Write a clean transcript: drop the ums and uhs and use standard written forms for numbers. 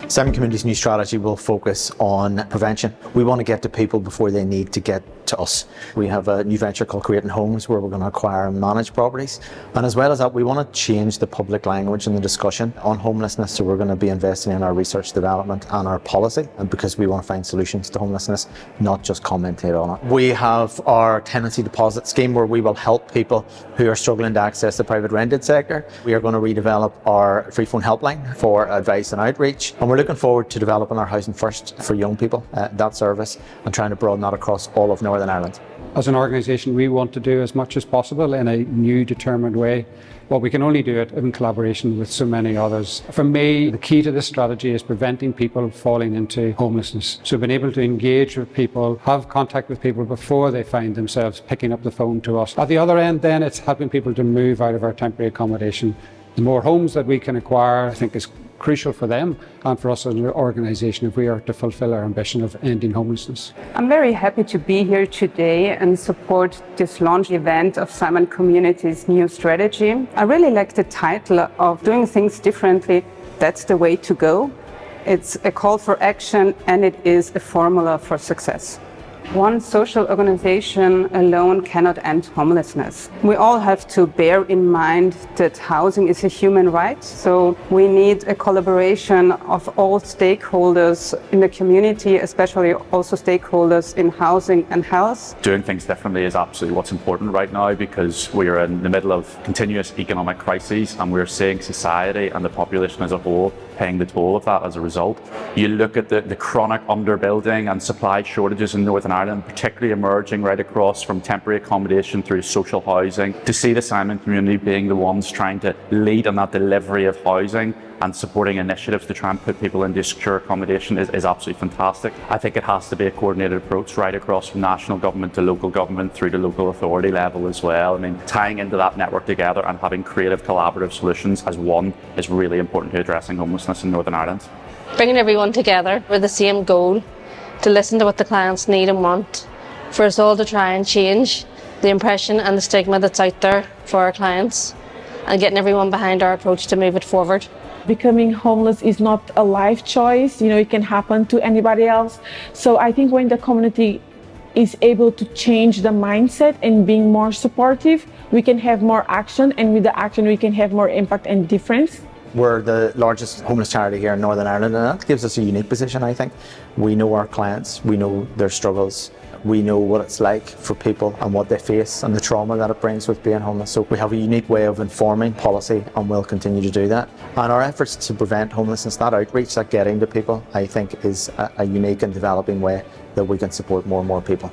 Simon Community's new strategy will focus on prevention. We want to get to people before they need to get to us. We have a new venture called Creating Homes where we're going to acquire and manage properties. And as well as that, we want to change the public language and the discussion on homelessness. So we're going to be investing in our research development and our policy, and because we want to find solutions to homelessness, not just commentate on it. We have our tenancy deposit scheme where we will help people who are struggling to access the private rented sector. We are going to redevelop our free phone helpline for advice and outreach. And we're looking forward to developing our Housing First for young people, that service, and trying to broaden that across all of Northern Ireland. As an organisation, we want to do as much as possible in a new, determined way. But we can only do it in collaboration with so many others. For me, the key to this strategy is preventing people falling into homelessness. So being able to engage with people, have contact with people before they find themselves picking up the phone to us. At the other end, then, it's helping people to move out of our temporary accommodation. The more homes that we can acquire, I think, is crucial for them and for us as an organisation if we are to fulfil our ambition of ending homelessness. I'm very happy to be here today and support this launch event of Simon Community's new strategy. I really like the title of Doing Things Differently, That's the Way to Go. It's a call for action and it is a formula for success. One social organization alone cannot end homelessness. We all have to bear in mind that housing is a human right, so we need a collaboration of all stakeholders in the community, especially also stakeholders in housing and health. Doing things differently is absolutely what's important right now, because we are in the middle of continuous economic crises and we're seeing society and the population as a whole paying the toll of that as a result. You look at the chronic underbuilding and supply shortages in Northern Ireland, particularly emerging right across from temporary accommodation through social housing. To see the Simon Community being the ones trying to lead on that delivery of housing and supporting initiatives to try and put people into secure accommodation is absolutely fantastic. I think it has to be a coordinated approach right across from national government to local government through to local authority level as well. I mean, tying into that network together and having creative collaborative solutions as one is really important to addressing homelessness in Northern Ireland. Bringing everyone together with the same goal, to listen to what the clients need and want, for us all to try and change the impression and the stigma that's out there for our clients, and getting everyone behind our approach to move it forward. Becoming homeless is not a life choice, it can happen to anybody else. So I think when the community is able to change the mindset and being more supportive, we can have more action, and with the action we can have more impact and difference. We're the largest homeless charity here in Northern Ireland, and that gives us a unique position, I think. We know our clients, we know their struggles, we know what it's like for people and what they face and the trauma that it brings with being homeless. So we have a unique way of informing policy, and we'll continue to do that. And our efforts to prevent homelessness, that outreach, that getting to people, I think is a unique and developing way that we can support more and more people.